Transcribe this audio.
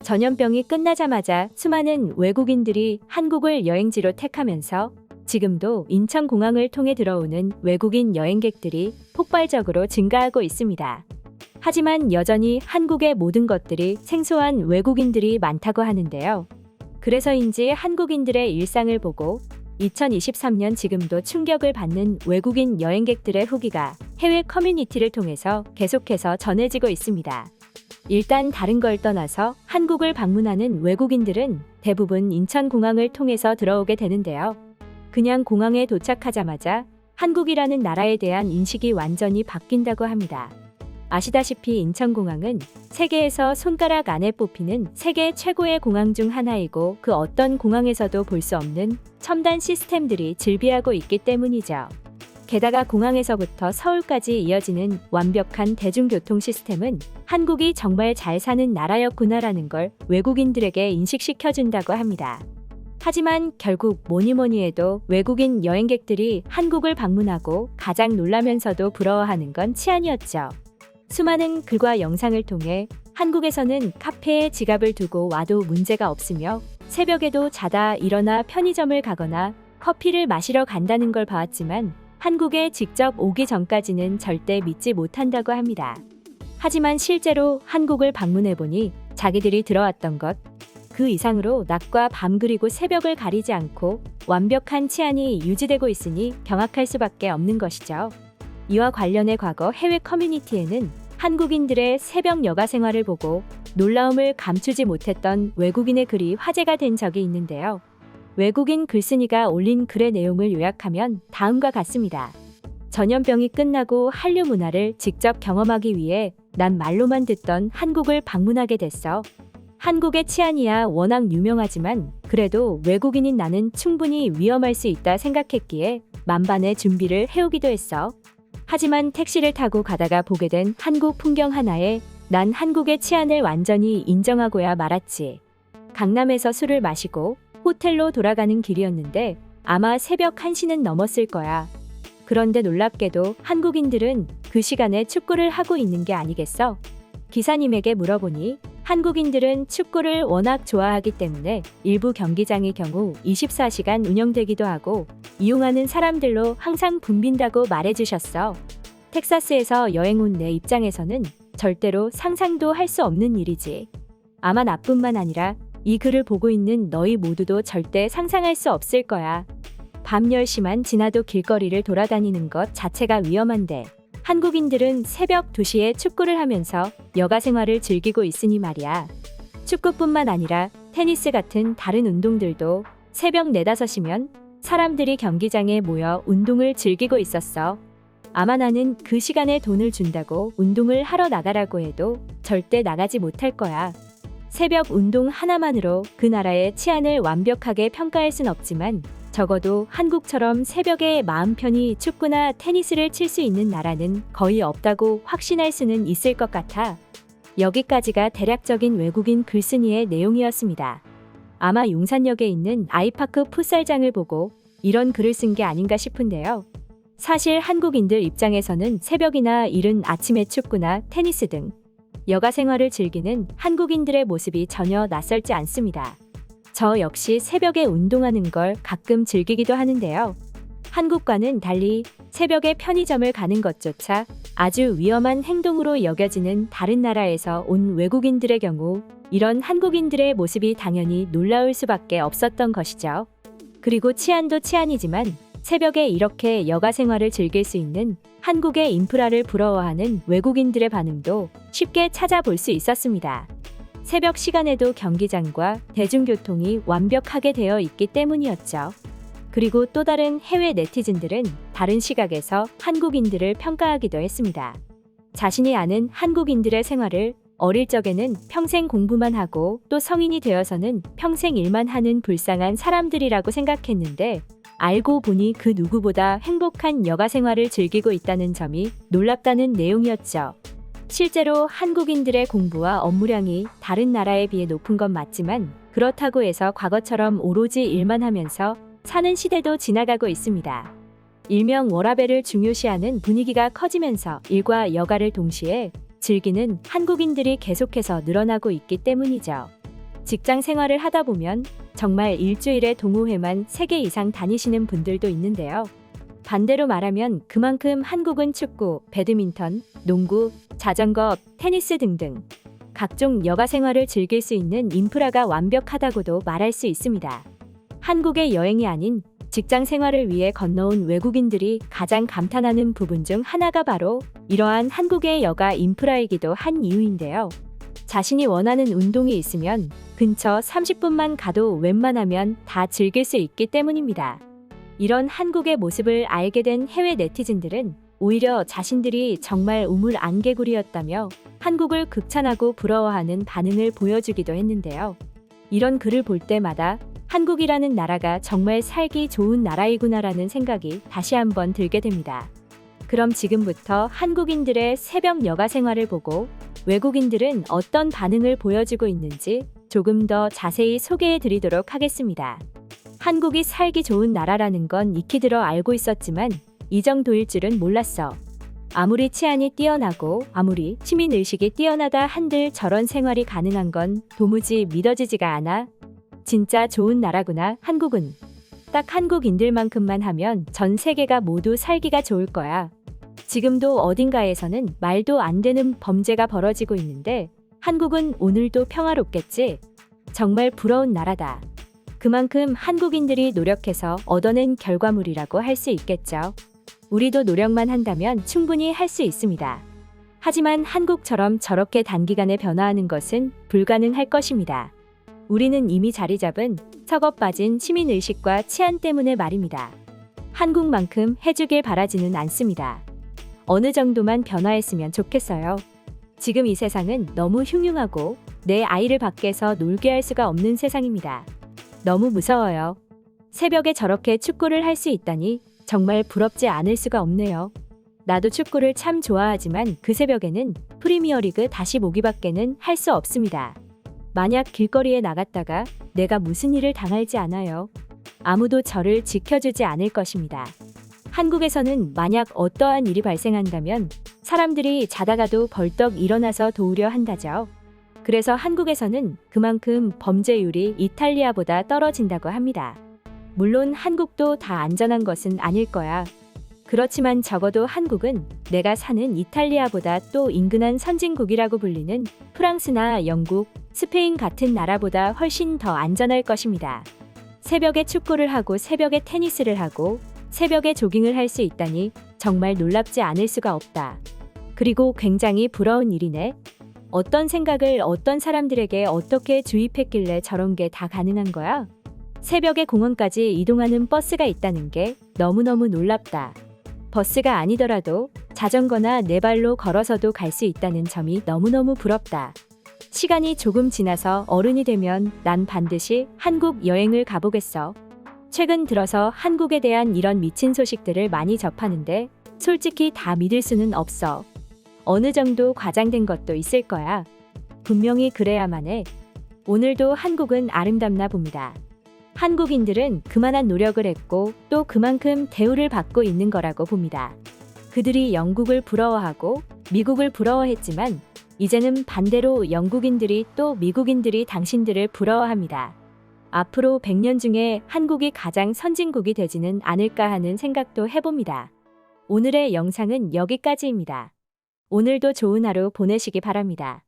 전염병이 끝나자마자 수많은 외국인들이 한국을 여행지로 택하면서 지금도 인천공항을 통해 들어오는 외국인 여행객들이 폭발적으로 증가하고 있습니다. 하지만 여전히 한국의 모든 것들이 생소한 외국인들이 많다고 하는데요. 그래서인지 한국인들의 일상을 보고 2023년 지금도 충격을 받는 외국인 여행객들의 후기가 해외 커뮤니티를 통해서 계속해서 전해지고 있습니다. 일단 다른 걸 떠나서 한국을 방문하는 외국인들은 대부분 인천공항을 통해서 들어오게 되는데요. 그냥 공항에 도착하자마자 한국이라는 나라에 대한 인식이 완전히 바뀐다고 합니다. 아시다시피 인천공항은 세계에서 손가락 안에 뽑히는 세계 최고의 공항 중 하나이고 그 어떤 공항에서도 볼 수 없는 첨단 시스템들이 즐비하고 있기 때문이죠. 게다가 공항에서부터 서울까지 이어지는 완벽한 대중교통 시스템은 한국이 정말 잘 사는 나라였구나라는 걸 외국인들에게 인식시켜준다고 합니다. 하지만 결국 뭐니 해도 외국인 여행객들이 한국을 방문하고 가장 놀라면서도 부러워하는 건 치안이었죠. 수많은 글과 영상을 통해 한국에서는 카페에 지갑을 두고 와도 문제가 없으며 새벽에도 자다 일어나 편의점을 가거나 커피를 마시러 간다는 걸 봐왔지만 한국에 직접 오기 전까지는 절대 믿지 못한다고 합니다. 하지만 실제로 한국을 방문해보니 자기들이 들어왔던 것 그 이상으로 낮과 밤 그리고 새벽을 가리지 않고 완벽한 치안이 유지되고 있으니 경악할 수밖에 없는 것이죠. 이와 관련해 과거 해외 커뮤니티에는 한국인들의 새벽 여가 생활을 보고 놀라움을 감추지 못했던 외국인의 글이 화제가 된 적이 있는데요. 외국인 글쓴이가 올린 글의 내용을 요약하면 다음과 같습니다. 전염병이 끝나고 한류 문화를 직접 경험하기 위해 난 말로만 듣던 한국을 방문하게 됐어. 한국의 치안이야 워낙 유명하지만 그래도 외국인인 나는 충분히 위험할 수 있다 생각했기에 만반의 준비를 해오기도 했어. 하지만 택시를 타고 가다가 보게 된 한국 풍경 하나에 난 한국의 치안을 완전히 인정하고야 말았지. 강남에서 술을 마시고 호텔로 돌아가는 길이었는데 아마 새벽 1시는 넘었을 거야. 그런데 놀랍게도 한국인들은 그 시간에 축구를 하고 있는 게 아니겠어? 기사님에게 물어보니 한국인들은 축구를 워낙 좋아하기 때문에 일부 경기장의 경우 24시간 운영되기도 하고 이용하는 사람들로 항상 붐빈다고 말해주셨어. 텍사스에서 여행 온 내 입장에서는 절대로 상상도 할 수 없는 일이지. 아마 나뿐만 아니라 이 글을 보고 있는 너희 모두도 절대 상상할 수 없을 거야. 밤 10시만 지나도 길거리를 돌아다니는 것 자체가 위험한데 한국인들은 새벽 2시에 축구를 하면서 여가 생활을 즐기고 있으니 말이야. 축구뿐만 아니라 테니스 같은 다른 운동들도 새벽 4, 5시면 사람들이 경기장에 모여 운동을 즐기고 있었어. 아마 나는 그 시간에 돈을 준다고 운동을 하러 나가라고 해도 절대 나가지 못할 거야. 새벽 운동 하나만으로 그 나라의 치안을 완벽하게 평가할 순 없지만 적어도 한국처럼 새벽에 마음 편히 축구나 테니스를 칠 수 있는 나라는 거의 없다고 확신할 수는 있을 것 같아. 여기까지가 대략적인 외국인 글쓴이의 내용이었습니다. 아마 용산역에 있는 아이파크 풋살장을 보고 이런 글을 쓴 게 아닌가 싶은데요. 사실 한국인들 입장에서는 새벽이나 이른 아침에 축구나 테니스 등 여가 생활을 즐기는 한국인들의 모습이 전혀 낯설지 않습니다. 저 역시 새벽에 운동하는 걸 가끔 즐기기도 하는데요. 한국과는 달리 새벽에 편의점을 가는 것조차 아주 위험한 행동으로 여겨지는 다른 나라에서 온 외국인들의 경우 이런 한국인들의 모습이 당연히 놀라울 수밖에 없었던 것이죠. 그리고 치안도 치안이지만 새벽에 이렇게 여가 생활을 즐길 수 있는 한국의 인프라를 부러워하는 외국인들의 반응도 쉽게 찾아볼 수 있었습니다. 새벽 시간에도 경기장과 대중교통이 완벽하게 되어 있기 때문이었죠. 그리고 또 다른 해외 네티즌들은 다른 시각에서 한국인들을 평가하기도 했습니다. 자신이 아는 한국인들의 생활을 어릴 적에는 평생 공부만 하고 또 성인이 되어서는 평생 일만 하는 불쌍한 사람들이라고 생각했는데 알고 보니 그 누구보다 행복한 여가 생활을 즐기고 있다는 점이 놀랍다는 내용이었죠. 실제로 한국인들의 공부와 업무량이 다른 나라에 비해 높은 건 맞지만 그렇다고 해서 과거처럼 오로지 일만 하면서 사는 시대도 지나가고 있습니다. 일명 워라밸을 중요시하는 분위기가 커지면서 일과 여가를 동시에 즐기는 한국인들이 계속해서 늘어나고 있기 때문이죠. 직장 생활을 하다 보면 정말 일주일에 동호회만 3개 이상 다니시는 분들도 있는데요. 반대로 말하면 그만큼 한국은 축구, 배드민턴, 농구, 자전거, 테니스 등등 각종 여가 생활을 즐길 수 있는 인프라가 완벽하다고도 말할 수 있습니다. 한국의 여행이 아닌 직장 생활을 위해 건너온 외국인들이 가장 감탄하는 부분 중 하나가 바로 이러한 한국의 여가 인프라이기도 한 이유인데요. 자신이 원하는 운동이 있으면 근처 30분만 가도 웬만하면 다 즐길 수 있기 때문입니다. 이런 한국의 모습을 알게 된 해외 네티즌들은 오히려 자신들이 정말 우물 안개구리였다며 한국을 극찬하고 부러워하는 반응을 보여주기도 했는데요. 이런 글을 볼 때마다 한국이라는 나라가 정말 살기 좋은 나라이구나라는 생각이 다시 한번 들게 됩니다. 그럼 지금부터 한국인들의 새벽 여가 생활을 보고 외국인들은 어떤 반응을 보여주고 있는지 조금 더 자세히 소개해 드리도록 하겠습니다. 한국이 살기 좋은 나라라는 건 익히 들어 알고 있었지만 이 정도일 줄은 몰랐어. 아무리 치안이 뛰어나고 아무리 시민의식이 뛰어나다 한들 저런 생활이 가능한 건 도무지 믿어지지가 않아. 진짜 좋은 나라구나, 한국은. 딱 한국인들만큼만 하면 전 세계가 모두 살기가 좋을 거야. 지금도 어딘가에서는 말도 안 되는 범죄가 벌어지고 있는데 한국은 오늘도 평화롭겠지? 정말 부러운 나라다. 그만큼 한국인들이 노력해서 얻어낸 결과물이라고 할 수 있겠죠. 우리도 노력만 한다면 충분히 할 수 있습니다. 하지만 한국처럼 저렇게 단기간에 변화하는 것은 불가능할 것입니다. 우리는 이미 자리 잡은 썩어 빠진 시민의식과 치안 때문에 말입니다. 한국만큼 해주길 바라지는 않습니다. 어느 정도만 변화했으면 좋겠어요. 지금 이 세상은 너무 흉흉하고 내 아이를 밖에서 놀게 할 수가 없는 세상입니다. 너무 무서워요. 새벽에 저렇게 축구를 할 수 있다니 정말 부럽지 않을 수가 없네요. 나도 축구를 참 좋아하지만 그 새벽에는 프리미어리그 다시 보기밖에는 할 수 없습니다. 만약 길거리에 나갔다가 내가 무슨 일을 당할지 않아요. 아무도 저를 지켜주지 않을 것입니다. 한국에서는 만약 어떠한 일이 발생한다면 사람들이 자다가도 벌떡 일어나서 도우려 한다죠. 그래서 한국에서는 그만큼 범죄율이 이탈리아보다 떨어진다고 합니다. 물론 한국도 다 안전한 것은 아닐 거야. 그렇지만 적어도 한국은 내가 사는 이탈리아보다 또 인근한 선진국이라고 불리는 프랑스나 영국, 스페인 같은 나라보다 훨씬 더 안전할 것입니다. 새벽에 축구를 하고 새벽에 테니스를 하고 새벽에 조깅을 할 수 있다니 정말 놀랍지 않을 수가 없다. 그리고 굉장히 부러운 일이네. 어떤 생각을 어떤 사람들에게 어떻게 주입했길래 저런 게 다 가능한 거야? 새벽에 공원까지 이동하는 버스가 있다는 게 너무너무 놀랍다. 버스가 아니더라도 자전거나 네 발로 걸어서도 갈 수 있다는 점이 너무너무 부럽다. 시간이 조금 지나서 어른이 되면 난 반드시 한국 여행을 가보겠어. 최근 들어서 한국에 대한 이런 미친 소식들을 많이 접하는데 솔직히 다 믿을 수는 없어. 어느 정도 과장된 것도 있을 거야. 분명히 그래야만 해. 오늘도 한국은 아름답나 봅니다. 한국인들은 그만한 노력을 했고 또 그만큼 대우를 받고 있는 거라고 봅니다. 그들이 영국을 부러워하고 미국을 부러워했지만 이제는 반대로 영국인들이 또 미국인들이 당신들을 부러워합니다. 앞으로 100년 중에 한국이 가장 선진국이 되지는 않을까 하는 생각도 해봅니다. 오늘의 영상은 여기까지입니다. 오늘도 좋은 하루 보내시기 바랍니다.